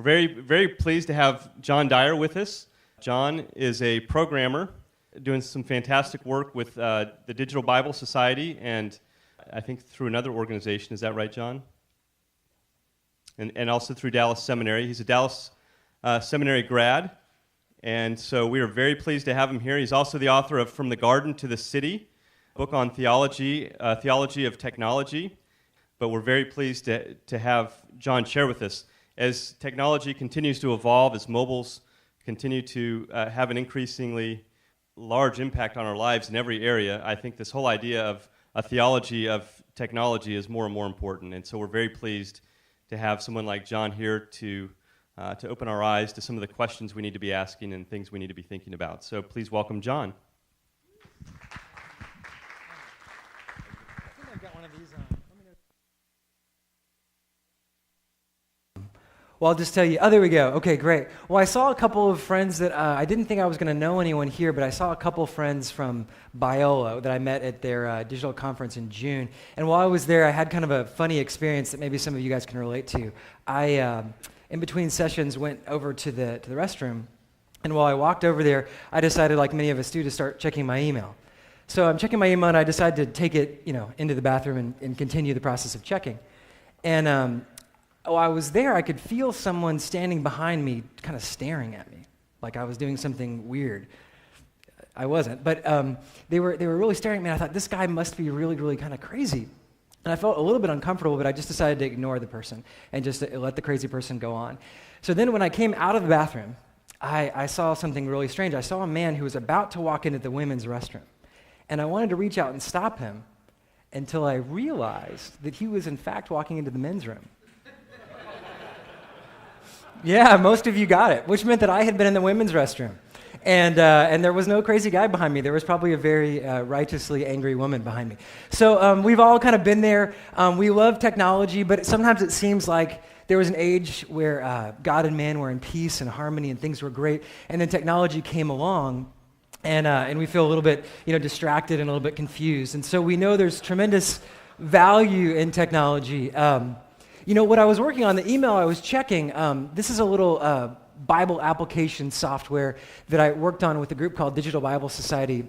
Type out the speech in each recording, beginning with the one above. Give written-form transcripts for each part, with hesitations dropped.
We're very pleased to have John Dyer with us. John is a programmer doing some fantastic work with the Digital Bible Society and I think through another organization. Is that right, John? And also through Dallas Seminary. He's a Dallas Seminary grad, and so we are very pleased to have him here. He's also the author of From the Garden to the City, a book on theology, theology of technology. But we're very pleased to have John share with us. As technology continues to evolve, as mobiles continue to have an increasingly large impact on our lives in every area, I think this whole idea of a theology of technology is more and more important. And so we're very pleased to have someone like John here to open our eyes to some of the questions we need to be asking and things we need to be thinking about. So please welcome John. I think I've got one of these on. Well, I'll just tell you. Oh, there we go. Okay, great. Well, I saw a couple of friends that I didn't think I was going to know anyone here, but I saw a couple of friends from Biola that I met at their digital conference in June. And while I was there, I had kind of a funny experience that maybe some of you guys can relate to. I, in between sessions, went over to the restroom, and while I walked over there, I decided, like many of us do, to start checking my email. So I'm checking my email, and I decided to take it, into the bathroom and continue the process of checking. And while I was there, I could feel someone standing behind me kind of staring at me, like I was doing something weird. I wasn't, but they were really staring at me, and I thought, this guy must be really, really kind of crazy. And I felt a little bit uncomfortable, but I just decided to ignore the person and just let the crazy person go on. So then when I came out of the bathroom, I saw something really strange. I saw a man who was about to walk into the women's restroom, and I wanted to reach out and stop him until I realized that he was in fact walking into the men's room. Yeah, most of you got it, which meant that I had been in the women's restroom. And there was no crazy guy behind me. There was probably a very righteously angry woman behind me. So we've all kind of been there. We love technology, but sometimes it seems like there was an age where God and man were in peace and harmony and things were great, and then technology came along, and we feel a little bit distracted and a little bit confused. And so we know there's tremendous value in technology. What I was working on, the email I was checking, this is a little Bible application software that I worked on with a group called Digital Bible Society,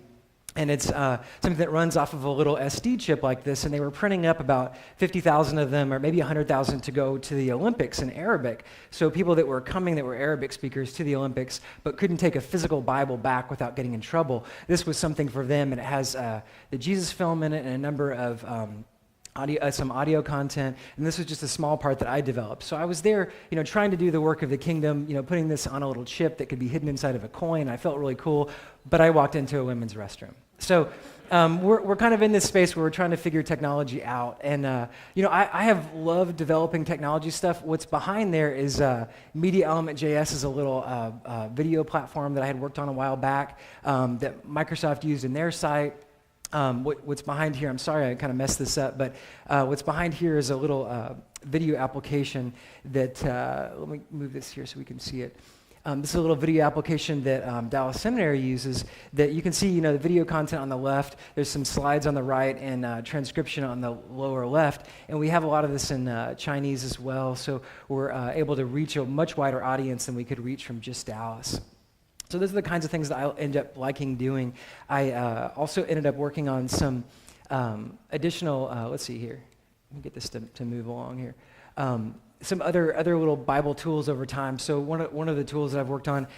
and it's something that runs off of a little SD chip like this, and they were printing up about 50,000 of them, or maybe 100,000 to go to the Olympics in Arabic. So people that were coming that were Arabic speakers to the Olympics, but couldn't take a physical Bible back without getting in trouble. This was something for them, and it has the Jesus film in it and a number of some audio content, and this was just a small part that I developed. So I was there, trying to do the work of the kingdom, putting this on a little chip that could be hidden inside of a coin. I felt really cool, but I walked into a women's restroom. So we're kind of in this space where we're trying to figure technology out, and I have loved developing technology stuff. What's behind there is Media Element JS is a little video platform that I had worked on a while back that Microsoft used in their site. What's behind here, I'm sorry I kind of messed this up, but what's behind here is a little video application that, let me move this here so we can see it. This is a little video application that Dallas Seminary uses that you can see, the video content on the left, there's some slides on the right and transcription on the lower left, and we have a lot of this in Chinese as well, so we're able to reach a much wider audience than we could reach from just Dallas. So those are the kinds of things that I end up liking doing. I also ended up working on some additional, let's see here. Let me get this to move along here. Some other little Bible tools over time. So one of the tools that I've worked on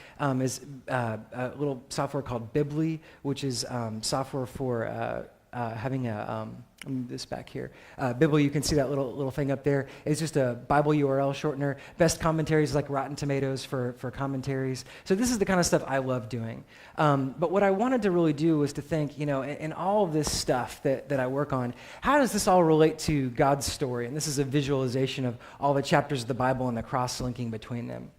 is a little software called Bibly, which is software for having a, let me move this back here. Bibly, you can see that little thing up there. It's just a Bible URL shortener. Best commentaries like Rotten Tomatoes for commentaries. So this is the kind of stuff I love doing. But what I wanted to really do was to think, in all of this stuff that I work on, how does this all relate to God's story? And this is a visualization of all the chapters of the Bible and the cross-linking between them.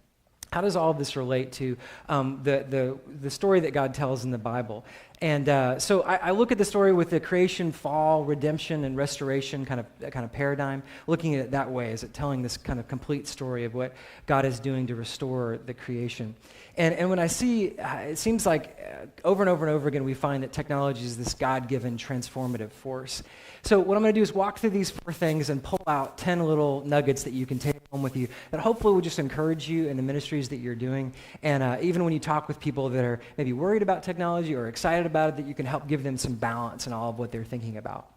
How does all of this relate to the story that God tells in the Bible? And so I look at the story with the creation, fall, redemption, and restoration kind of paradigm, looking at it that way, as it telling this kind of complete story of what God is doing to restore the creation. And when I see, it seems like over and over and over again, we find that technology is this God-given transformative force. So what I'm going to do is walk through these 4 things and pull out 10 little nuggets that you can take home with you that hopefully will just encourage you in the ministries that you're doing. And even when you talk with people that are maybe worried about technology or excited about it, that you can help give them some balance in all of what they're thinking about.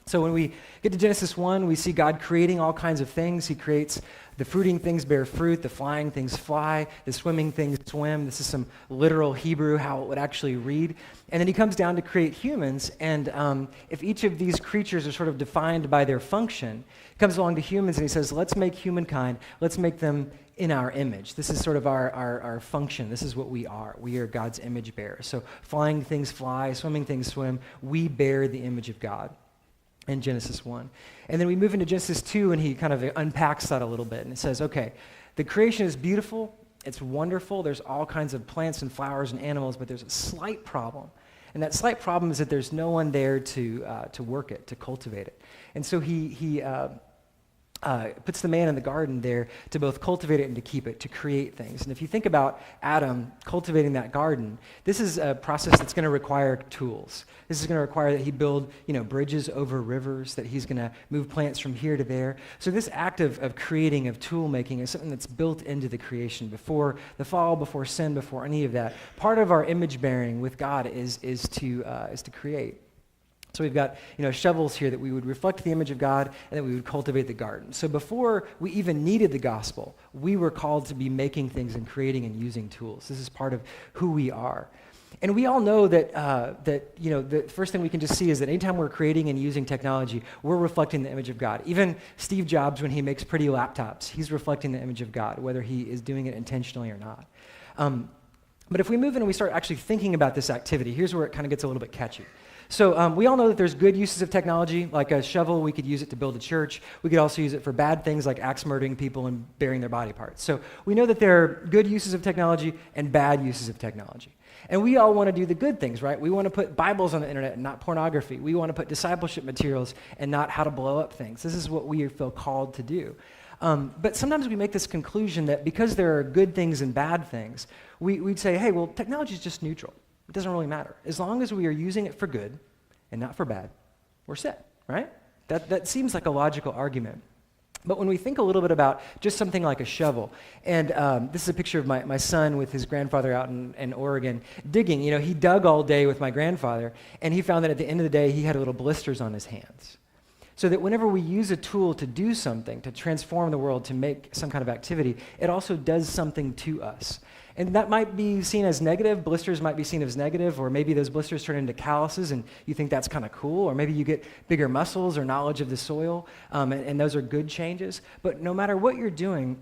So when we get to Genesis 1, we see God creating all kinds of things. He creates the fruiting things bear fruit, the flying things fly, the swimming things swim. This is some literal Hebrew, how it would actually read. And then he comes down to create humans, and if each of these creatures are sort of defined by their function, he comes along to humans and he says, let's make humankind, let's make them in our image. This is sort of our function. This is what we are. We are God's image bearers. So flying things fly, swimming things swim. We bear the image of God in Genesis 1. And then we move into Genesis 2, and he kind of unpacks that a little bit. And it says, okay, the creation is beautiful. It's wonderful. There's all kinds of plants and flowers and animals, but there's a slight problem. And that slight problem is that there's no one there to work it, to cultivate it. And so he puts the man in the garden there to both cultivate it and to keep it, to create things. And if you think about Adam cultivating that garden, this is a process that's going to require tools. This is going to require that he build, bridges over rivers, that he's going to move plants from here to there. So this act of creating, of tool making, is something that's built into the creation before the fall, before sin, before any of that. Part of our image bearing with God is to create. So we've got, shovels here that we would reflect the image of God and that we would cultivate the garden. So before we even needed the gospel, we were called to be making things and creating and using tools. This is part of who we are. And we all know that the first thing we can just see is that anytime we're creating and using technology, we're reflecting the image of God. Even Steve Jobs, when he makes pretty laptops, he's reflecting the image of God, whether he is doing it intentionally or not. But if we move in and we start actually thinking about this activity, here's where it kind of gets a little bit catchy. So we all know that there's good uses of technology, like a shovel. We could use it to build a church. We could also use it for bad things like axe murdering people and burying their body parts. So we know that there are good uses of technology and bad uses of technology. And we all want to do the good things, right? We want to put Bibles on the internet and not pornography. We want to put discipleship materials and not how to blow up things. This is what we feel called to do. But sometimes we make this conclusion that because there are good things and bad things, we'd say, hey, well, technology is just neutral. It doesn't really matter. As long as we are using it for good and not for bad, we're set, right? That seems like a logical argument. But when we think a little bit about just something like a shovel, and this is a picture of my son with his grandfather out in Oregon digging. He dug all day with my grandfather, and he found that at the end of the day, he had little blisters on his hands. So that whenever we use a tool to do something, to transform the world, to make some kind of activity, it also does something to us. And that might be seen as negative. Blisters might be seen as negative, or maybe those blisters turn into calluses and you think that's kind of cool, or maybe you get bigger muscles or knowledge of the soil, and those are good changes. But no matter what you're doing,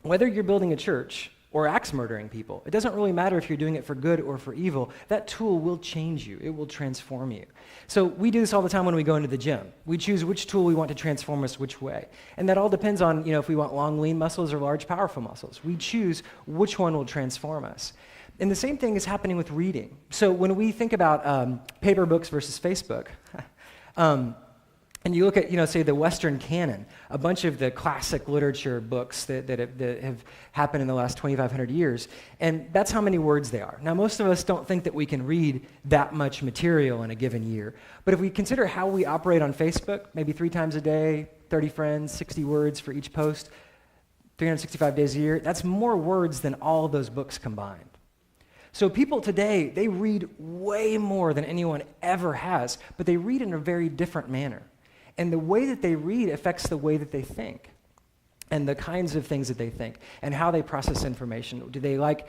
whether you're building a church or axe murdering people, it doesn't really matter if you're doing it for good or for evil. That tool will change you. It will transform you. So we do this all the time when we go into the gym. We choose which tool we want to transform us which way. And that all depends on, if we want long, lean muscles or large, powerful muscles. We choose which one will transform us. And the same thing is happening with reading. So when we think about paper books versus Facebook, and you look at, say the Western canon, a bunch of the classic literature books that have happened in the last 2,500 years, and that's how many words they are. Now, most of us don't think that we can read that much material in a given year, but if we consider how we operate on Facebook, maybe 3 times a day, 30 friends, 60 words for each post, 365 days a year, that's more words than all of those books combined. So people today, they read way more than anyone ever has, but they read in a very different manner. And the way that they read affects the way that they think and the kinds of things that they think and how they process information. Do they like,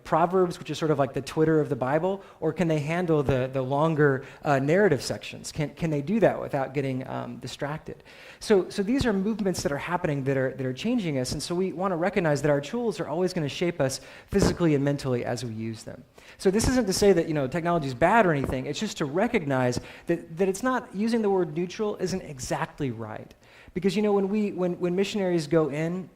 Proverbs, which is sort of like the Twitter of the Bible, or can they handle the longer narrative sections? Can they do that without getting distracted? So these are movements that are happening that are changing us, and so we want to recognize that our tools are always going to shape us physically and mentally as we use them. So this isn't to say that technology is bad or anything. It's just to recognize that it's not, using the word neutral isn't exactly right. Because when missionaries go in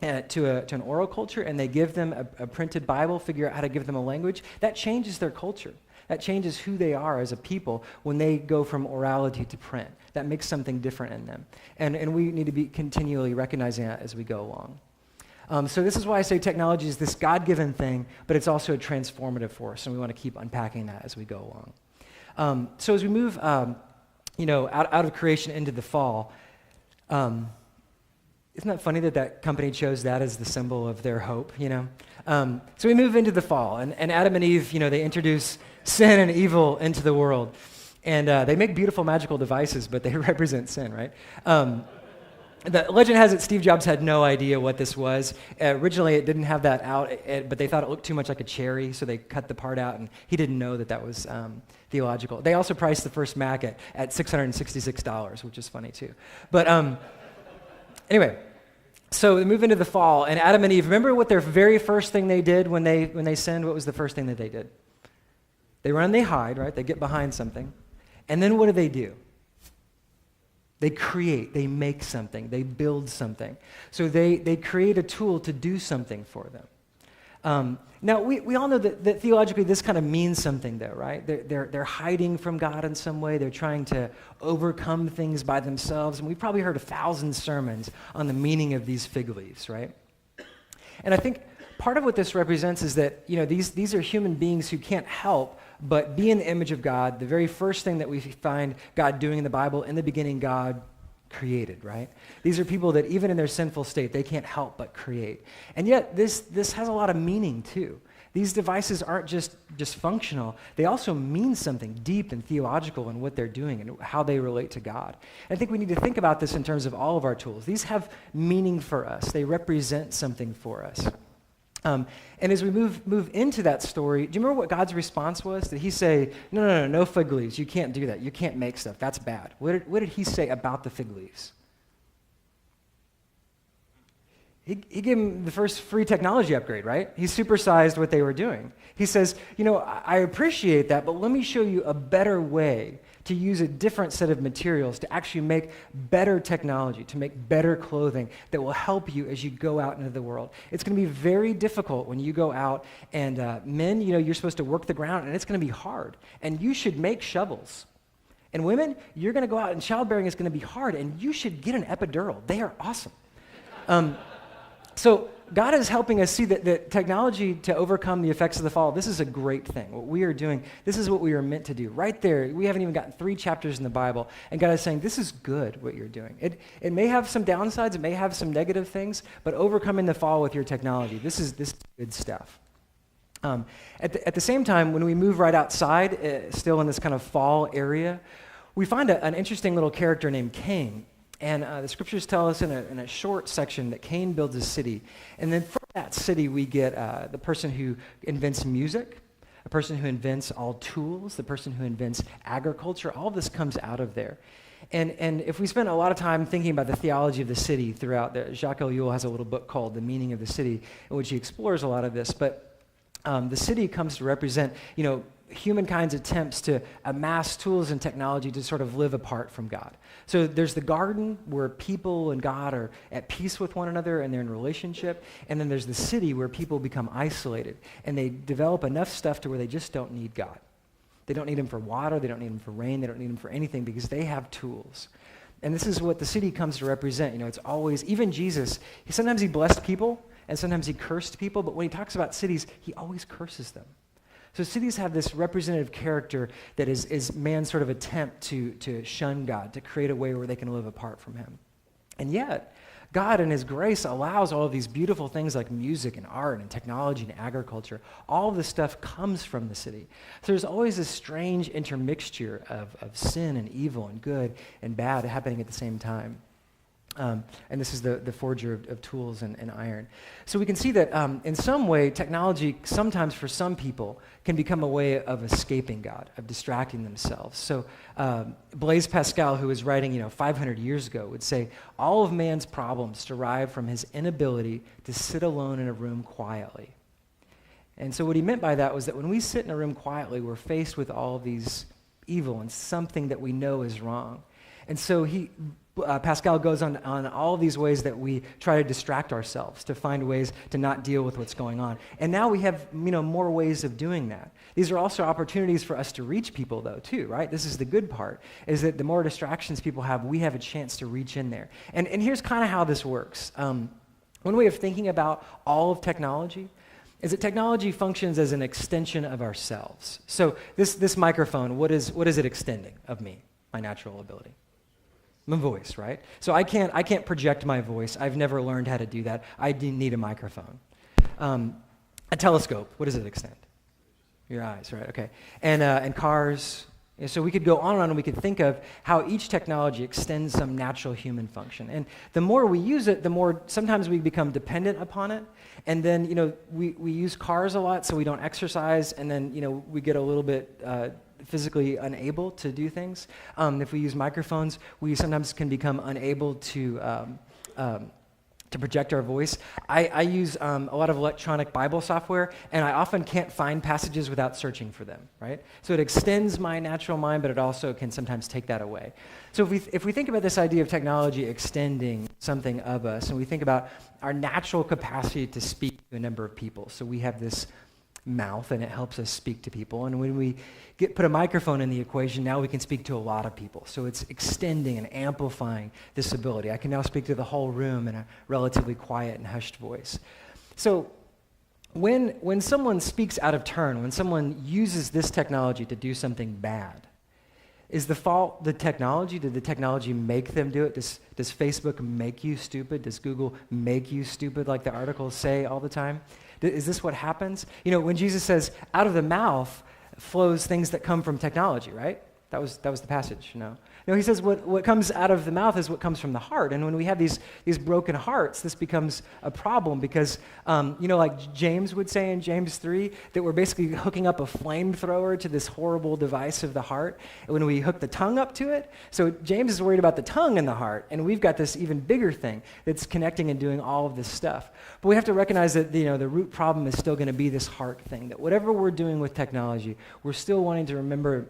to an oral culture and they give them a printed Bible, figure out how to give them a language, that changes their culture. That changes who they are as a people when they go from orality to print. That makes something different in them. And we need to be continually recognizing that as we go along. So this is why I say technology is this God-given thing, but it's also a transformative force, and we want to keep unpacking that as we go along. So as we move out of creation into the fall, isn't that funny that company chose that as the symbol of their hope, So we move into the fall, and Adam and Eve, they introduce sin and evil into the world. And they make beautiful magical devices, but they represent sin, right? The legend has it Steve Jobs had no idea what this was. Originally, it didn't have that out, but they thought it looked too much like a cherry, so they cut the part out, and he didn't know that was theological. They also priced the first Mac at $666, which is funny too. But anyway, so we move into the fall, and Adam and Eve, remember what their very first thing they did when they sinned? What was the first thing that they did? They run, they hide, right? They get behind something. And then what do? They create, they make something, they build something. So they create a tool to do something for them. Now, we all know that theologically this kind of means something, though, right? They're hiding from God in some way. They're trying to overcome things by themselves. And we've probably heard 1,000 sermons on the meaning of these fig leaves, right? And I think part of what this represents is that, these are human beings who can't help but be in the image of God. The very first thing that we find God doing in the Bible, in the beginning, God created, right? These are people that even in their sinful state, they can't help but create. And yet, this has a lot of meaning, too. These devices aren't just functional. They also mean something deep and theological in what they're doing and how they relate to God. And I think we need to think about this in terms of all of our tools. These have meaning for us. They represent something for us. And as we move into that story, do you remember what God's response was? Did he say, no fig leaves, you can't do that, you can't make stuff, that's bad? What did he say about the fig leaves? He gave them the first free technology upgrade, right? He supersized what they were doing. He says, I appreciate that, but let me show you a better way to use a different set of materials to actually make better technology, to make better clothing that will help you as you go out into the world. It's going to be very difficult when you go out and men, you're supposed to work the ground and it's going to be hard. And you should make shovels. And women, you're going to go out and childbearing is going to be hard and you should get an epidural. They are awesome. So God is helping us see that technology to overcome the effects of the fall, this is a great thing. What we are doing, this is what we are meant to do. Right there, we haven't even gotten 3 chapters in the Bible, and God is saying, this is good, what you're doing. It may have some downsides, it may have some negative things, but overcoming the fall with your technology, this is good stuff. At the same time, when we move right outside, still in this kind of fall area, we find an interesting little character named Cain. And the scriptures tell us in a short section that Cain builds a city. And then from that city, we get the person who invents music, a person who invents all tools, the person who invents agriculture. All of this comes out of there. And if we spend a lot of time thinking about the theology of the city throughout, Jacques Ellul has a little book called The Meaning of the City, in which he explores a lot of this. But the city comes to represent, humankind's attempts to amass tools and technology to sort of live apart from God. So there's the garden where people and God are at peace with one another and they're in relationship. And then there's the city where people become isolated and they develop enough stuff to where they just don't need God. They don't need him for water, they don't need him for rain, they don't need him for anything because they have tools. And this is what the city comes to represent. It's always, even Jesus, sometimes he blessed people and sometimes he cursed people, but when he talks about cities, he always curses them. So cities have this representative character that is man's sort of attempt to shun God, to create a way where they can live apart from him. And yet, God in his grace allows all of these beautiful things like music and art and technology and agriculture. All of this stuff comes from the city. So there's always this strange intermixture of sin and evil and good and bad happening at the same time. And this is the forger of tools and iron. So we can see that in some way, technology sometimes for some people can become a way of escaping God, of distracting themselves. So Blaise Pascal, who was writing 500 years ago, would say, all of man's problems derive from his inability to sit alone in a room quietly. And so what he meant by that was that when we sit in a room quietly, we're faced with all of these evil and something that we know is wrong. And so Pascal goes on all of these ways that we try to distract ourselves, to find ways to not deal with what's going on. And now we have, more ways of doing that. These are also opportunities for us to reach people, though, too, right? This is the good part, is that the more distractions people have, we have a chance to reach in there. And here's kind of how this works. One way of thinking about all of technology is that technology functions as an extension of ourselves. So this microphone, what is it extending of me, my natural ability? My voice, right? So I can't project my voice. I've never learned how to do that. I need a microphone. A telescope, what does it extend? Your eyes, right? Okay. And cars. So we could go on and on, and we could think of how each technology extends some natural human function. And the more we use it, the more sometimes we become dependent upon it. And then, we use cars a lot, so we don't exercise, and then, we get a little bit physically unable to do things. If we use microphones, we sometimes can become unable to project our voice. I use a lot of electronic Bible software, and I often can't find passages without searching for them, right? So it extends my natural mind, but it also can sometimes take that away. So if we think about this idea of technology extending something of us, and we think about our natural capacity to speak to a number of people, so we have this mouth, and it helps us speak to people. And when we put a microphone in the equation, now we can speak to a lot of people. So it's extending and amplifying this ability. I can now speak to the whole room in a relatively quiet and hushed voice. So when someone speaks out of turn, when someone uses this technology to do something bad, is the fault the technology? Did the technology make them do it? Does Facebook make you stupid? Does Google make you stupid, like the articles say all the time? Is this what happens? When Jesus says, out of the mouth flows things that come from technology, right? That was the passage, No, he says what comes out of the mouth is what comes from the heart. And when we have these broken hearts, this becomes a problem because, like James would say in James 3, that we're basically hooking up a flamethrower to this horrible device of the heart. And when we hook the tongue up to it, so James is worried about the tongue and the heart, and we've got this even bigger thing that's connecting and doing all of this stuff. But we have to recognize that the root problem is still going to be this heart thing, that whatever we're doing with technology, we're still wanting to remember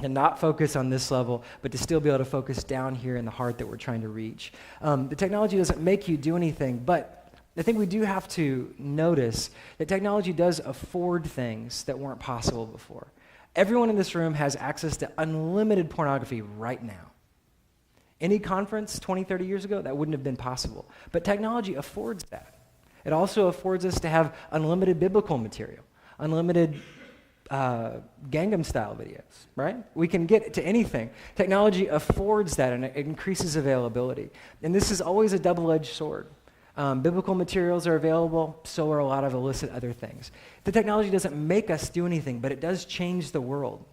and not focus on this level, but to still be able to focus down here in the heart that we're trying to reach. The technology doesn't make you do anything, but I think we do have to notice that technology does afford things that weren't possible before. Everyone in this room has access to unlimited pornography right now. Any conference 20, 30 years ago, that wouldn't have been possible. But technology affords that. It also affords us to have unlimited biblical material, unlimited Gangnam style videos, right? We can get to anything. Technology affords that, and it increases availability. And this is always a double-edged sword. Biblical materials are available, so are a lot of illicit other things. The technology doesn't make us do anything, but it does change the world.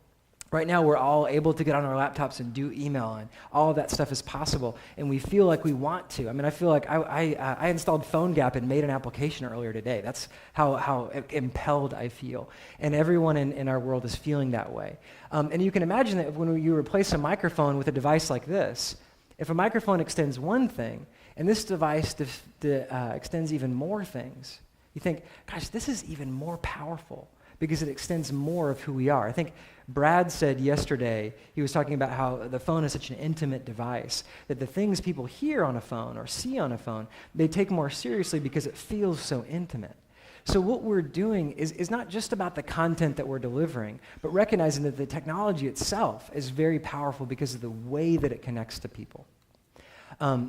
Right now, we're all able to get on our laptops and do email, and all of that stuff is possible, and we feel like we want to. I feel like I installed PhoneGap and made an application earlier today. That's how impelled I feel, and everyone in our world is feeling that way. And you can imagine that when you replace a microphone with a device like this, if a microphone extends one thing, and this device extends even more things, you think, gosh, this is even more powerful, because it extends more of who we are. I think Brad said yesterday, he was talking about how the phone is such an intimate device, that the things people hear on a phone or see on a phone, they take more seriously because it feels so intimate. So what we're doing is not just about the content that we're delivering, but recognizing that the technology itself is very powerful because of the way that it connects to people.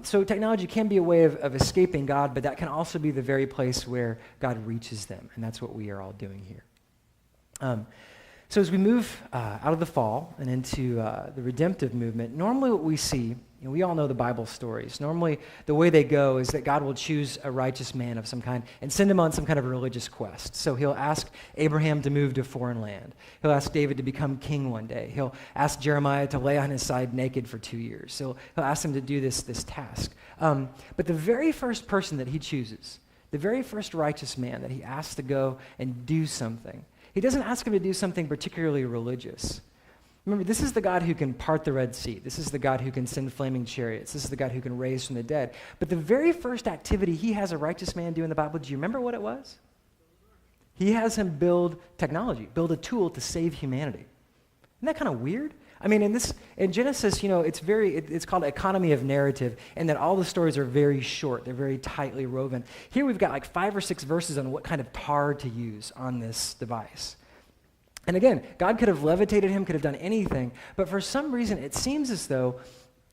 So technology can be a way of escaping God, but that can also be the very place where God reaches them, and that's what we are all doing here. So as we move out of the fall and into the redemptive movement, normally what we see, we all know the Bible stories. Normally the way they go is that God will choose a righteous man of some kind and send him on some kind of religious quest. So he'll ask Abraham to move to a foreign land. He'll ask David to become king one day. He'll ask Jeremiah to lay on his side naked for 2 years. So he'll ask him to do this task. But the very first person that he chooses, the very first righteous man that he asks to go and do something, he doesn't ask him to do something particularly religious. Remember, this is the God who can part the Red Sea. This is the God who can send flaming chariots. This is the God who can raise from the dead. But the very first activity he has a righteous man do in the Bible, do you remember what it was? He has him build technology, build a tool to save humanity. Isn't that kind of weird? I mean, in Genesis, it's called economy of narrative, and that all the stories are very short. They're very tightly woven. Here we've got like 5 or 6 verses on what kind of tar to use on this device. And again, God could have levitated him, could have done anything, but for some reason it seems as though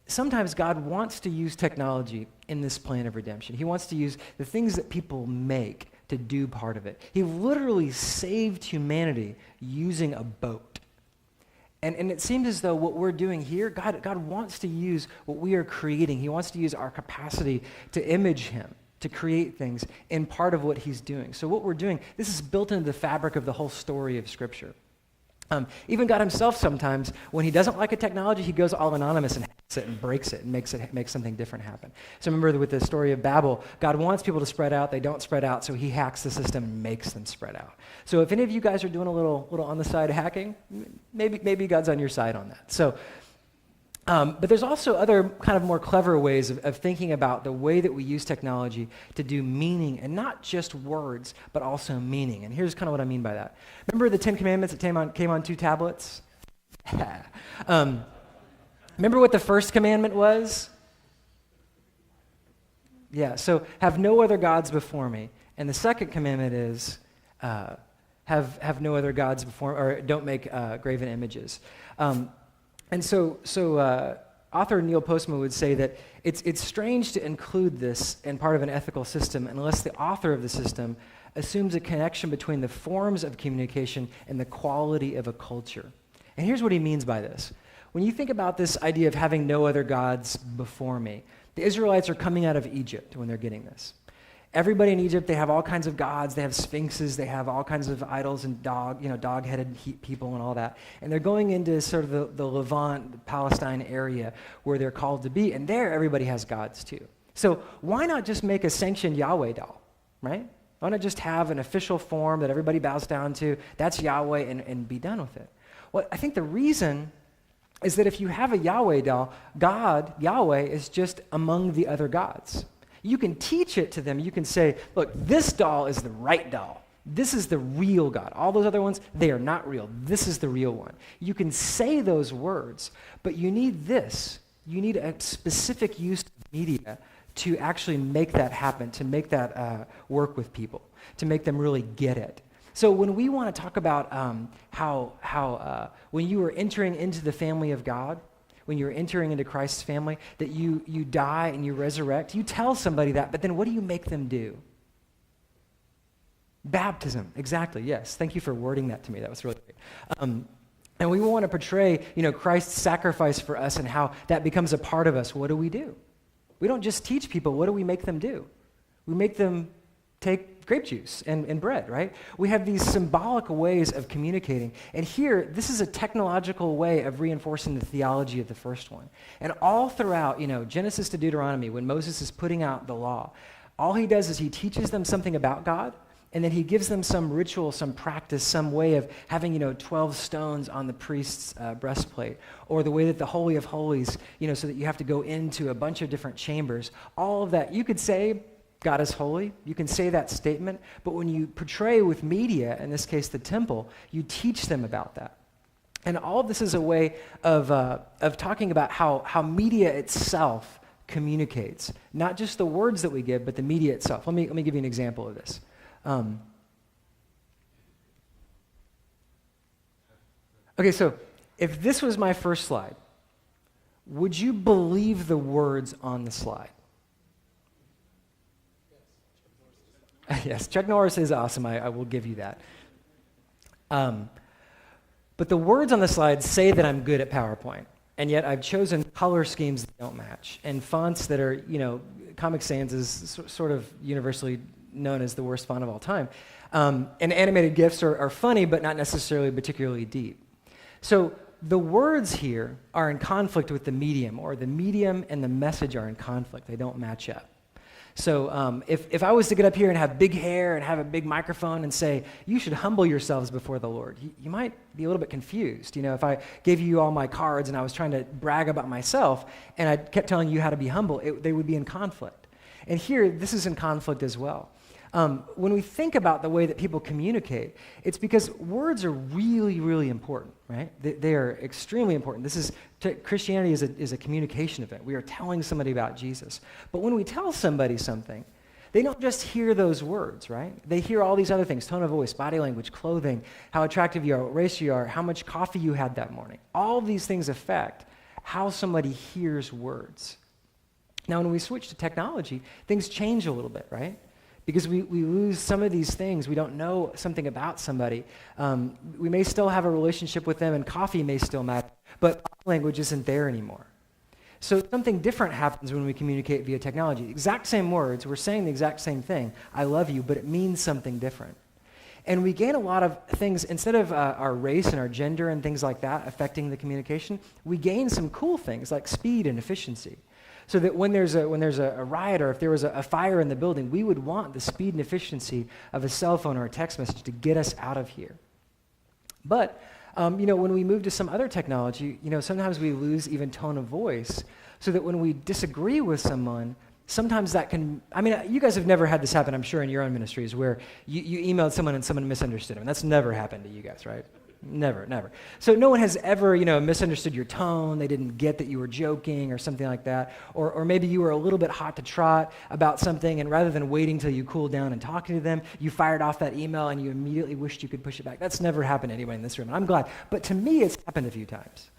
sometimes God wants to use technology in this plan of redemption. He wants to use the things that people make to do part of it. He literally saved humanity using a boat. And it seems as though what we're doing here, God wants to use what we are creating. He wants to use our capacity to image him, to create things in part of what he's doing. So what we're doing, this is built into the fabric of the whole story of Scripture. Even God himself sometimes, when he doesn't like a technology, he goes all anonymous and hacks it and breaks it and makes something different happen. So remember with the story of Babel, God wants people to spread out. They don't spread out, so he hacks the system and makes them spread out. So if any of you guys are doing a little on the side hacking, maybe God's on your side on that. So, but there's also other kind of more clever ways of thinking about the way that we use technology to do meaning, and not just words, but also meaning. And here's kind of what I mean by that. Remember the 10 Commandments that came on 2 tablets? Remember what the first commandment was? Yeah, so have no other gods before me. And the second commandment is have no other gods before, or don't make graven images. And so author Neil Postman would say that it's strange to include this in part of an ethical system unless the author of the system assumes a connection between the forms of communication and the quality of a culture. And here's what he means by this. When you think about this idea of having no other gods before me, the Israelites are coming out of Egypt when they're getting this. Everybody in Egypt, they have all kinds of gods. They have sphinxes. They have all kinds of idols and dog-headed people and all that. And they're going into sort of the Levant, Palestine area where they're called to be. And there, everybody has gods too. So why not just make a sanctioned Yahweh doll, right? Why not just have an official form that everybody bows down to? That's Yahweh, and be done with it. Well, I think the reason is that if you have a Yahweh doll, God, Yahweh, is just among the other gods. You can teach it to them. You can say, look, this doll is the right doll. This is the real God. All those other ones, they are not real. This is the real one. You can say those words, but you need this. You need a specific use of media to actually make that happen, to make that work with people, to make them really get it. So when we want to talk about how when you are entering into the family of God, when you're entering into Christ's family, that you die and you resurrect, you tell somebody that, but then what do you make them do? Baptism, exactly, yes. Thank you for wording that to me. That was really great. And we want to portray, Christ's sacrifice for us and how that becomes a part of us. What do? We don't just teach people. What do we make them do? We make them take grape juice and bread, right? We have these symbolic ways of communicating. And here, this is a technological way of reinforcing the theology of the first one. And all throughout, Genesis to Deuteronomy, when Moses is putting out the law, all he does is he teaches them something about God, and then he gives them some ritual, some practice, some way of having, 12 stones on the priest's breastplate, or the way that the Holy of Holies, so that you have to go into a bunch of different chambers. All of that, you could say, God is holy. You can say that statement, but when you portray with media, in this case the temple, you teach them about that. And all of this is a way of talking about how media itself communicates, not just the words that we give, but the media itself. Let me give you an example of this. Okay, so if this was my first slide, would you believe the words on the slide? Yes, Chuck Norris is awesome. I will give you that. But the words on the slide say that I'm good at PowerPoint, and yet I've chosen color schemes that don't match, and fonts that are, Comic Sans is sort of universally known as the worst font of all time. And animated GIFs are funny, but not necessarily particularly deep. So the words here are in conflict with the medium, or the medium and the message are in conflict. They don't match up. So if I was to get up here and have big hair and have a big microphone and say, you should humble yourselves before the Lord, you might be a little bit confused. If I gave you all my cards and I was trying to brag about myself and I kept telling you how to be humble, they would be in conflict. And here, this is in conflict as well. When we think about the way that people communicate, it's because words are really, really important, right? They are extremely important. Christianity is a communication event. We are telling somebody about Jesus. But when we tell somebody something, they don't just hear those words, right? They hear all these other things: tone of voice, body language, clothing, how attractive you are, what race you are, how much coffee you had that morning. All of these things affect how somebody hears words. Now, when we switch to technology, things change a little bit, right? Because we lose some of these things. We don't know something about somebody. We may still have a relationship with them, and coffee may still matter, but language isn't there anymore. So something different happens when we communicate via technology. Exact same words, we're saying the exact same thing, I love you, but it means something different. And we gain a lot of things, instead of our race and our gender and things like that affecting the communication, we gain some cool things like speed and efficiency. So that when there's a riot, or if there was a fire in the building, we would want the speed and efficiency of a cell phone or a text message to get us out of here. But when we move to some other technology, sometimes we lose even tone of voice, so that when we disagree with someone, sometimes that can, you guys have never had this happen, I'm sure, in your own ministries, where you emailed someone and someone misunderstood them. That's never happened to you guys, right? Never. So no one has ever, misunderstood your tone. They didn't get that you were joking or something like that. Or maybe you were a little bit hot to trot about something, and rather than waiting till you cooled down and talking to them, you fired off that email and you immediately wished you could push it back. That's never happened to anybody in this room, and I'm glad. But to me, it's happened a few times,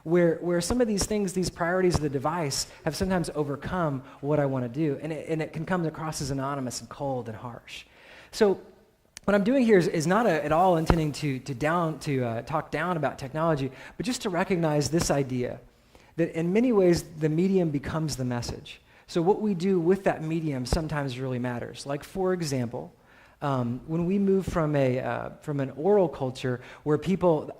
where some of these things, these priorities of the device, have sometimes overcome what I want to do, and it can come across as anonymous and cold and harsh. So what I'm doing here is not at all intending to talk down about technology, but just to recognize this idea that in many ways the medium becomes the message. So what we do with that medium sometimes really matters. Like, for example, when we move from an oral culture where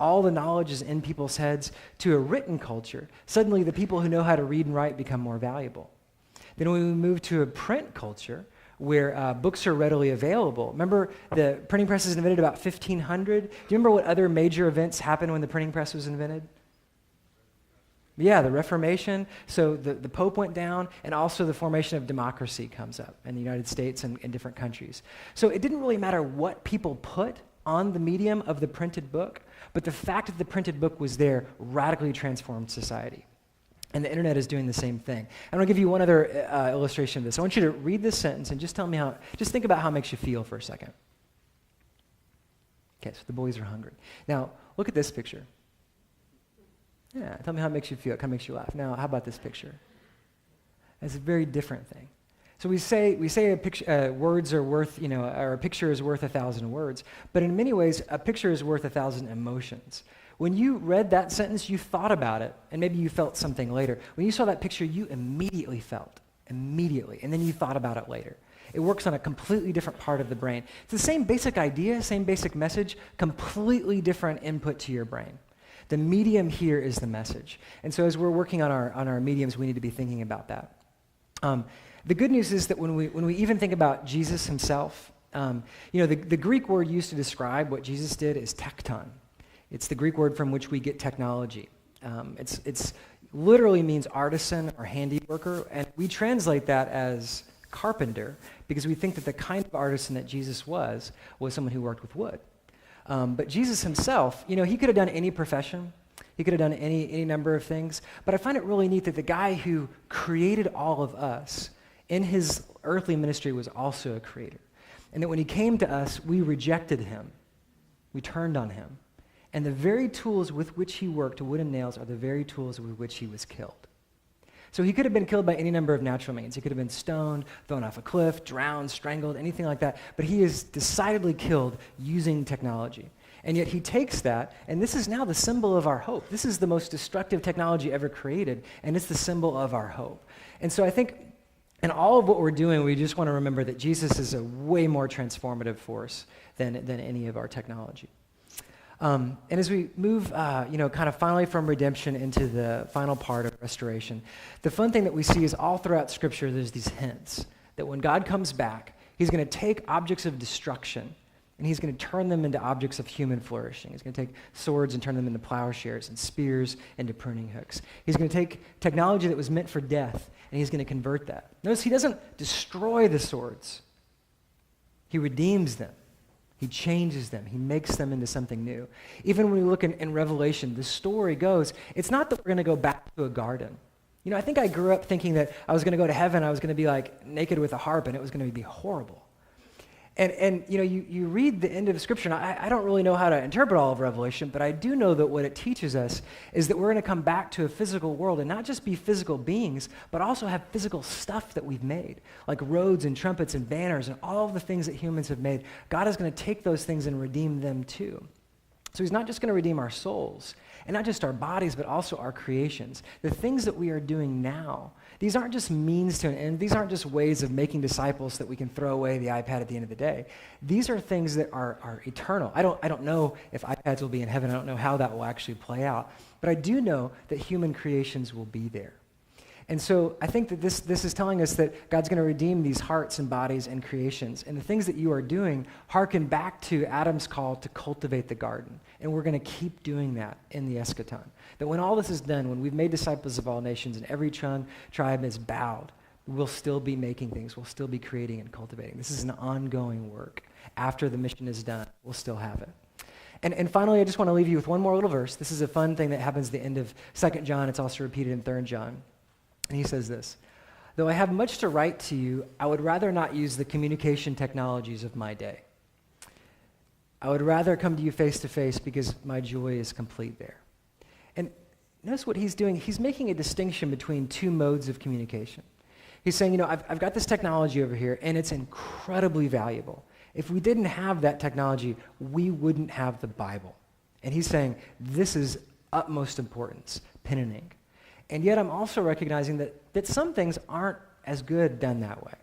all the knowledge is in people's heads, to a written culture, suddenly the people who know how to read and write become more valuable. Then when we move to a print culture, where books are readily available. Remember, the printing press was invented about 1500. Do you remember what other major events happened when the printing press was invented? Yeah, the Reformation. So the Pope went down, and also the formation of democracy comes up in the United States and in different countries. So it didn't really matter what people put on the medium of the printed book, but the fact that the printed book was there radically transformed society. And the internet is doing the same thing. I'm going to give you one other illustration of this. I want you to read this sentence and just think about how it makes you feel for a second. Okay, so the boys are hungry. Now, look at this picture. Yeah, tell me how it makes you feel. It kind of makes you laugh. Now, how about this picture? It's a very different thing. So we say a picture, words are worth, or a picture is worth 1,000 words, but in many ways, a picture is worth 1,000 emotions. When you read that sentence, you thought about it, and maybe you felt something later. When you saw that picture, you immediately felt, and then you thought about it later. It works on a completely different part of the brain. It's the same basic idea, same basic message, completely different input to your brain. The medium here is the message. And so as we're working on our mediums, we need to be thinking about that. The good news is that when we even think about Jesus himself, the Greek word used to describe what Jesus did is tekton. It's the Greek word from which we get technology. It's literally means artisan or handiworker, and we translate that as carpenter because we think that the kind of artisan that Jesus was someone who worked with wood. But Jesus himself, he could have done any profession. He could have done any number of things. But I find it really neat that the guy who created all of us in his earthly ministry was also a creator. And that when he came to us, we rejected him. We turned on him. And the very tools with which he worked, wood and nails, are the very tools with which he was killed. So he could have been killed by any number of natural means. He could have been stoned, thrown off a cliff, drowned, strangled, anything like that. But he is decidedly killed using technology. And yet he takes that, and this is now the symbol of our hope. This is the most destructive technology ever created, and it's the symbol of our hope. And so I think in all of what we're doing, we just want to remember that Jesus is a way more transformative force than any of our technology. And as we move, kind of finally from redemption into the final part of restoration, the fun thing that we see is all throughout Scripture, there's these hints that when God comes back, he's going to take objects of destruction and he's going to turn them into objects of human flourishing. He's going to take swords and turn them into plowshares and spears into pruning hooks. He's going to take technology that was meant for death, and he's going to convert that. Notice he doesn't destroy the swords. He redeems them. He changes them. He makes them into something new. Even when we look in Revelation, the story goes, it's not that we're going to go back to a garden. You know, I think I grew up thinking that I was going to go to heaven, I was going to be like naked with a harp, and it was going to be horrible. And you know, you read the end of Scripture, and I don't really know how to interpret all of Revelation, but I do know that what it teaches us is that we're going to come back to a physical world and not just be physical beings, but also have physical stuff that we've made, like roads and trumpets and banners and all of the things that humans have made. God is going to take those things and redeem them too. So he's not just going to redeem our souls, and not just our bodies, but also our creations. The things that we are doing now, these aren't just means to an end. These aren't just ways of making disciples that we can throw away the iPad at the end of the day. These are things that are eternal. I don't know if iPads will be in heaven. I don't know how that will actually play out. But I do know that human creations will be there. And so I think that this is telling us that God's going to redeem these hearts and bodies and creations. And the things that you are doing harken back to Adam's call to cultivate the garden. And we're going to keep doing that in the eschaton. That when all this is done, when we've made disciples of all nations and every tribe is bowed, we'll still be making things. We'll still be creating and cultivating. This is an ongoing work. After the mission is done, we'll still have it. And finally, I just want to leave you with one more little verse. This is a fun thing that happens at the end of 2 John. It's also repeated in 3 John. And he says this, "Though I have much to write to you, I would rather not use the communication technologies of my day. I would rather come to you face to face because my joy is complete there." And notice what he's doing. He's making a distinction between two modes of communication. He's saying, you know, I've got this technology over here, and it's incredibly valuable. If we didn't have that technology, we wouldn't have the Bible. And he's saying, this is utmost importance, pen and ink. And yet I'm also recognizing that some things aren't as good done that way.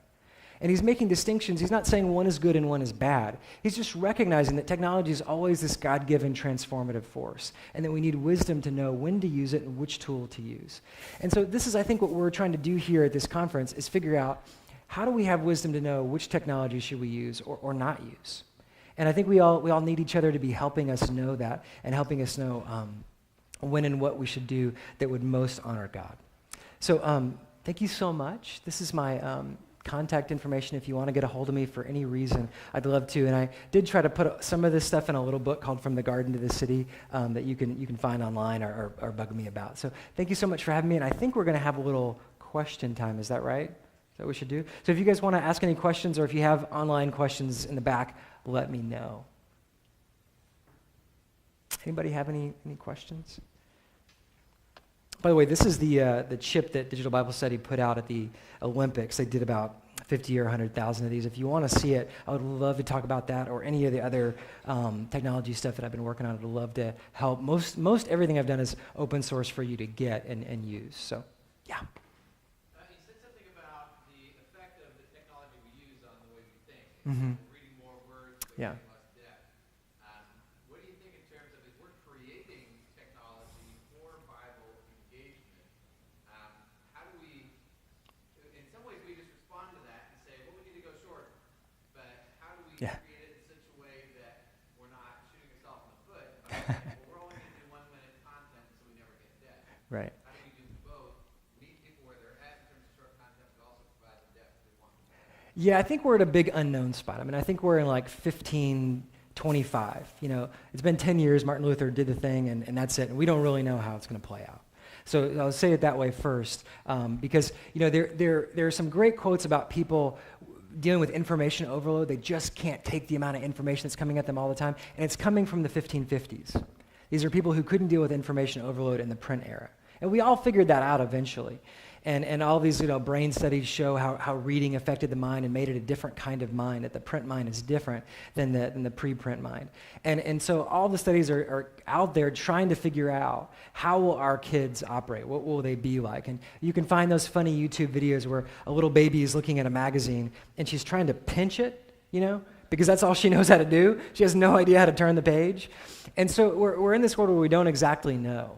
And he's making distinctions. He's not saying one is good and one is bad. He's just recognizing that technology is always this God-given transformative force, and that we need wisdom to know when to use it and which tool to use. And so this is, I think, what we're trying to do here at this conference is figure out how do we have wisdom to know which technology should we use or not use. And I think we all need each other to be helping us know that and helping us know when and what we should do that would most honor God. So thank you so much. This is my contact information. If you want to get a hold of me for any reason, I'd love to. And I did try to put some of this stuff in a little book called From the Garden to the City that you can find online or bug me about. So thank you so much for having me. And I think we're going to have a little question time. Is that right? Is that what we should do? So if you guys want to ask any questions, or if you have online questions in the back, let me know. Anybody have any questions? By the way, this is the chip that Digital Bible Study put out at the Olympics. They did about 50 or 100,000 of these. If you want to see it, I would love to talk about that or any of the other technology stuff that I've been working on. I'd love to help. Most everything I've done is open source for you to get and use. So, yeah. You said something about the effect of the technology we use on the way we think. Mm-hmm. Reading more words, but Yeah. getting less depth. What do you think in terms of, if we're creating technology for Bible engagement, how do we, in some ways we just respond to that and say, well, we need to go short, but how do we Yeah. create it in such a way that we're not shooting ourselves in the foot by saying, well, we're only going to do 1 minute content so we never get dead. Right. How do we do both, meet people where they're at in terms of short content, but also provide the depth we want? Yeah, I think we're at a big unknown spot. I mean, I think we're in like 1525. You know, it's been 10 years. Martin Luther did the thing, and that's it. And we don't really know how it's going to play out. So I'll say it that way first, because you know there are some great quotes about people dealing with information overload. They just can't take the amount of information that's coming at them all the time, and it's coming from the 1550s. These are people who couldn't deal with information overload in the print era, and we all figured that out eventually. And all these brain studies show how reading affected the mind and made it a different kind of mind, that the print mind is different than the pre-print mind. And so all the studies are out there trying to figure out how will our kids operate, what will they be like. And you can find those funny YouTube videos where a little baby is looking at a magazine and she's trying to pinch it, because that's all she knows how to do. She has no idea how to turn the page. And so we're in this world where we don't exactly know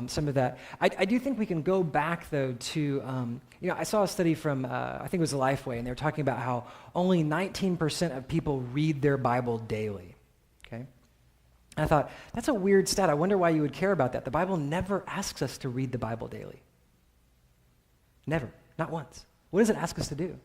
some of that. I do think we can go back, though, to, I saw a study from, I think it was Lifeway, and they were talking about how only 19% of people read their Bible daily, okay? And I thought, that's a weird stat. I wonder why you would care about that. The Bible never asks us to read the Bible daily. Never, not once. What does it ask us to do?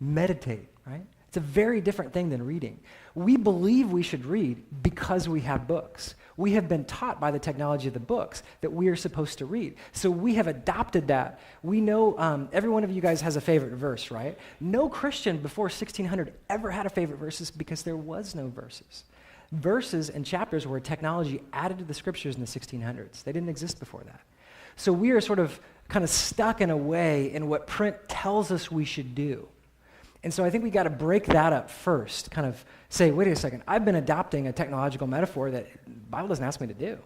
Meditate, right? It's a very different thing than reading. We believe we should read because we have books. We have been taught by the technology of the books that we are supposed to read. So we have adopted that. We know every one of you guys has a favorite verse, right? No Christian before 1600 ever had a favorite verses because there was no verses. Verses and chapters were technology added to the scriptures in the 1600s. They didn't exist before that. So we are sort of kind of stuck in a way in what print tells us we should do. And so I think we got to break that up first, kind of say, wait a second, I've been adopting a technological metaphor that the Bible doesn't ask me to do.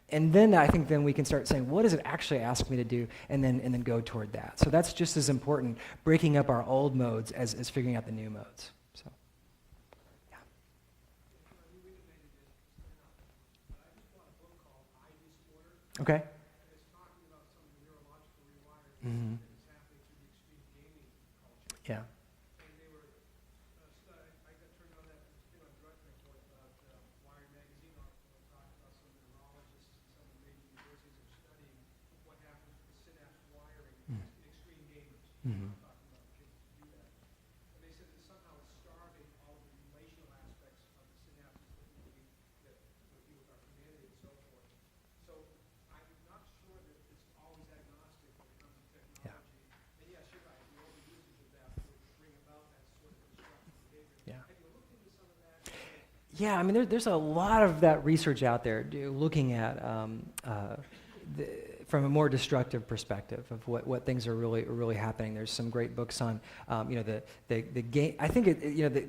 And then I think then we can start saying, what does it actually ask me to do, and then go toward that. So that's just as important, breaking up our old modes as figuring out the new modes. So, yeah. Okay. Mm-hmm. Yeah. Mm-hmm. And they said that somehow it's starving all of the relational aspects of the synapses that deal with our humanity and so forth. So I'm not sure that it's always agnostic when it comes to technology. Yeah. And yes, you're right, the overusage of that would bring about that sort of destructive behavior. Yeah. Have you looked into some of that? Yeah, I mean, there's a lot of that research out there looking at from a more destructive perspective of what things are really happening. There's some great books on, the game. I think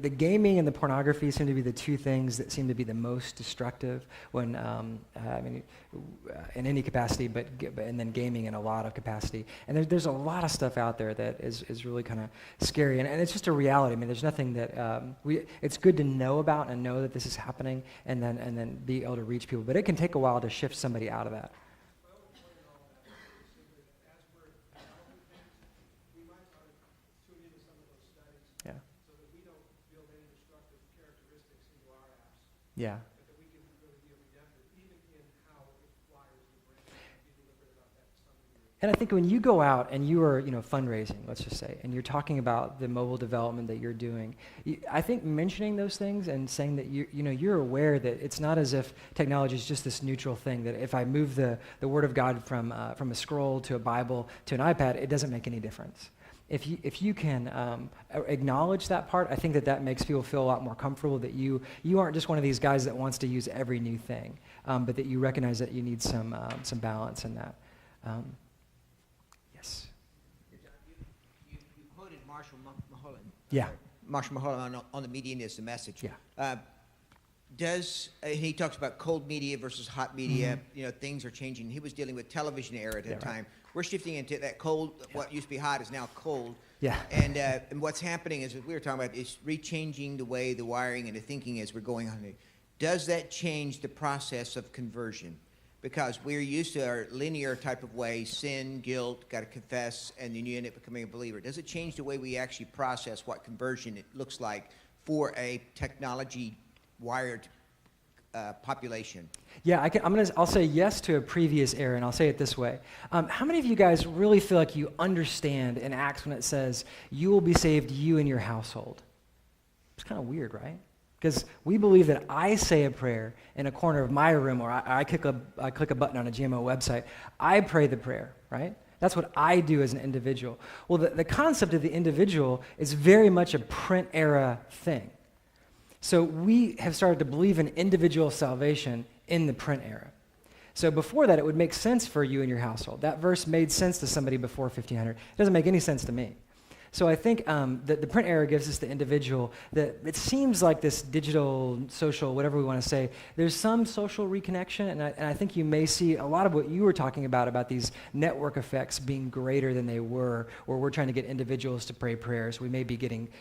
the gaming and the pornography seem to be the two things that seem to be the most destructive when, in any capacity, and then gaming in a lot of capacity. And there's a lot of stuff out there that is really kind of scary, and it's just a reality. I mean, there's nothing that it's good to know about and know that this is happening, and then be able to reach people. But it can take a while to shift somebody out of that. Yeah. But that we can really be redemptive, even in how it wires the brain, and be deliberate about that to some degree. And I think when you go out and you are, fundraising, let's just say, and you're talking about the mobile development that you're doing, I think mentioning those things and saying that you're aware that it's not as if technology is just this neutral thing, that if I move the Word of God from a scroll to a Bible to an iPad, it doesn't make any difference. If you can acknowledge that part, I think that makes people feel a lot more comfortable that you aren't just one of these guys that wants to use every new thing, but that you recognize that you need some balance in that. Yes. You quoted Marshall Mulholland. Yeah. Marshall Mulholland on the medium is the message. Yeah. He talks about cold media versus hot media. Mm-hmm. Things are changing. He was dealing with television era at the time. Right. We're shifting into that cold. Yeah. What used to be hot is now cold. Yeah. And what's happening is, what we were talking about, is rechanging the way the wiring and the thinking as we're going on. Does that change the process of conversion? Because we're used to our linear type of way: sin, guilt, got to confess, and then you end up becoming a believer. Does it change the way we actually process what conversion it looks like for a technology wired population? Yeah, I'll say yes to a previous error, and I'll say it this way. How many of you guys really feel like you understand in Acts when it says, you will be saved, you and your household? It's kind of weird, right? Because we believe that I say a prayer in a corner of my room, or I click a button on a GMO website. I pray the prayer, right? That's what I do as an individual. Well, the concept of the individual is very much a print era thing. So we have started to believe in individual salvation in the print era. So before that, it would make sense for you and your household. That verse made sense to somebody before 1500. It doesn't make any sense to me. So I think that the print era gives us the individual, that it seems like this digital, social, whatever we want to say, there's some social reconnection, and I think you may see a lot of what you were talking about these network effects being greater than they were, or we're trying to get individuals to pray prayers. We may be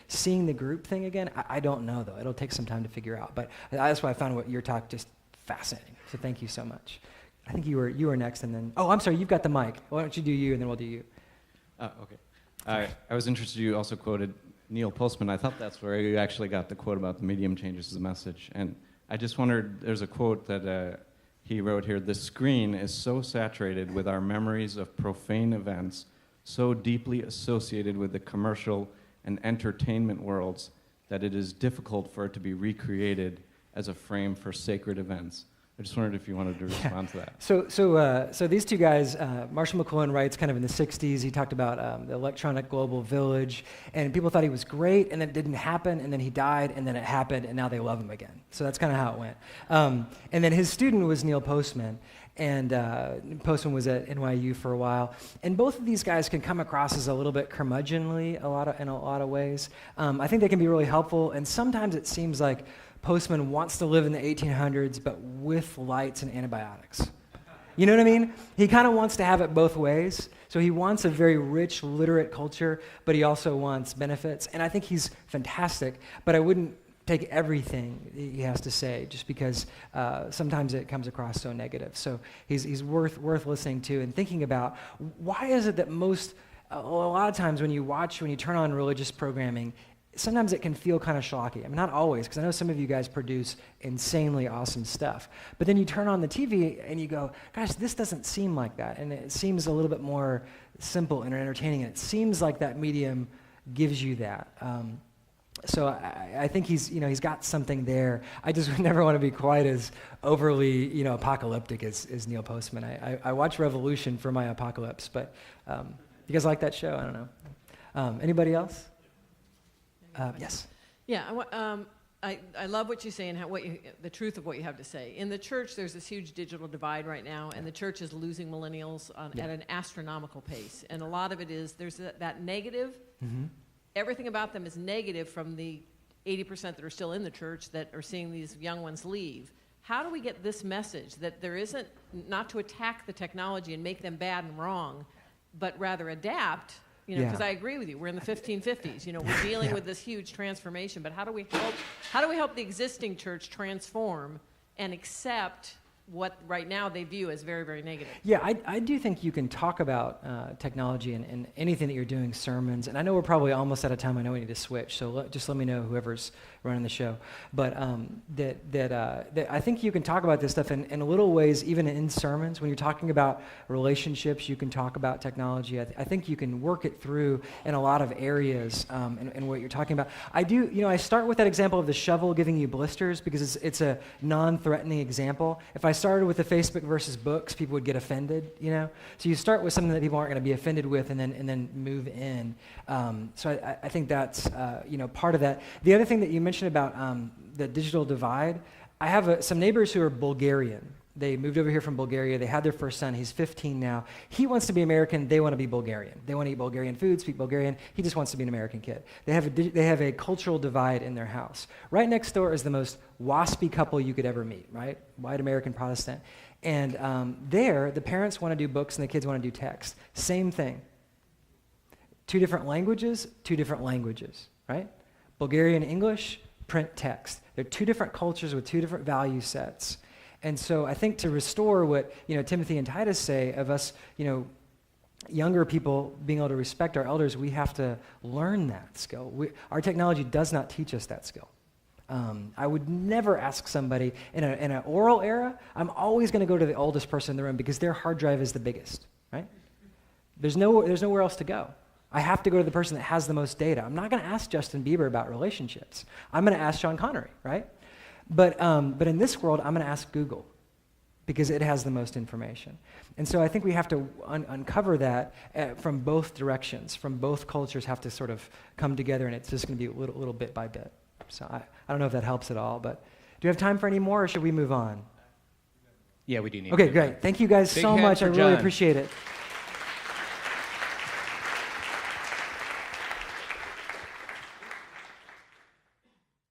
seeing the group thing again. I don't know, though. It'll take some time to figure out. But that's why I found what your talk just fascinating. So thank you so much. I think you were next, and then, oh, I'm sorry, you've got the mic. Why don't you do you, and then we'll do you. Okay. I was interested you also quoted Neil Postman. I thought that's where you actually got the quote about the medium changes the message. And I just wondered, there's a quote that he wrote here, "The screen is so saturated with our memories of profane events, so deeply associated with the commercial and entertainment worlds, that it is difficult for it to be recreated as a frame for sacred events." I just wondered if you wanted to respond to that. So these two guys, Marshall McLuhan writes kind of in the 60s. He talked about the electronic global village, and people thought he was great, and then it didn't happen, and then he died, and then it happened, and now they love him again. So that's kind of how it went. And then his student was Neil Postman, and Postman was at NYU for a while. And both of these guys can come across as a little bit curmudgeonly in a lot of ways. I think they can be really helpful, and sometimes it seems like Postman wants to live in the 1800s, but with lights and antibiotics. You know what I mean? He kind of wants to have it both ways. So he wants a very rich, literate culture, but he also wants benefits. And I think he's fantastic, but I wouldn't take everything he has to say just because sometimes it comes across so negative. So he's worth listening to and thinking about. Why is it that a lot of times when you turn on religious programming, sometimes it can feel kind of schlocky. I mean, not always, because I know some of you guys produce insanely awesome stuff. But then you turn on the TV and you go, gosh, this doesn't seem like that. And it seems a little bit more simple and entertaining. And it seems like that medium gives you that. So I think he's got something there. I just would never want to be quite as overly, apocalyptic as Neil Postman. I watch Revolution for my apocalypse, but you guys like that show? I don't know. Anybody else? Yes. Yeah, I love what you say and the truth of what you have to say. In the church, there's this huge digital divide right now, and the church is losing millennials at an astronomical pace. And a lot of it is there's that negative. Mm-hmm. Everything about them is negative from the 80% that are still in the church that are seeing these young ones leave. How do we get this message that there isn't, not to attack the technology and make them bad and wrong, but rather adapt? Because I agree with you. We're in the 1550s. We're dealing with this huge transformation. But how do we help the existing church transform and accept what right now they view as very, very negative? Yeah, I do think you can talk about technology and anything that you're doing, sermons. And I know we're probably almost out of time. I know we need to switch. So just let me know, whoever's running the show. But that I think you can talk about this stuff in little ways, even in sermons. When you're talking about relationships, you can talk about technology. I think you can work it through in a lot of areas in what you're talking about. I start with that example of the shovel giving you blisters because it's a non-threatening example. If I started with the Facebook versus books, people would get offended, So you start with something that people aren't going to be offended with and then move in. So I think that's, part of that. The other thing that you mentioned about the digital divide, I have some neighbors who are Bulgarian. They moved over here from Bulgaria. They had their first son. He's 15 now. He wants to be American. They want to be Bulgarian. They want to eat Bulgarian food, speak Bulgarian. He just wants to be an American kid. They have a cultural divide in their house. Right next door is the most waspy couple you could ever meet, right? White American Protestant. And there, the parents want to do books and the kids want to do text. Same thing. Two different languages, right? Bulgarian English, print text. They're two different cultures with two different value sets. And so I think to restore what Timothy and Titus say of us, younger people being able to respect our elders, we have to learn that skill. Our technology does not teach us that skill. I would never ask somebody in an oral era. I'm always going to go to the oldest person in the room because their hard drive is the biggest, right? There's nowhere else to go. I have to go to the person that has the most data. I'm not going to ask Justin Bieber about relationships. I'm going to ask Sean Connery, right? But in this world, I'm going to ask Google because it has the most information. And so I think we have to uncover that from both directions, from both cultures have to sort of come together, and it's just going to be a little bit by bit. So I don't know if that helps at all, but do you have time for any more, or should we move on? Yeah, we do need Okay, to. great. Thank you guys Big so hand much. for I really John. appreciate it.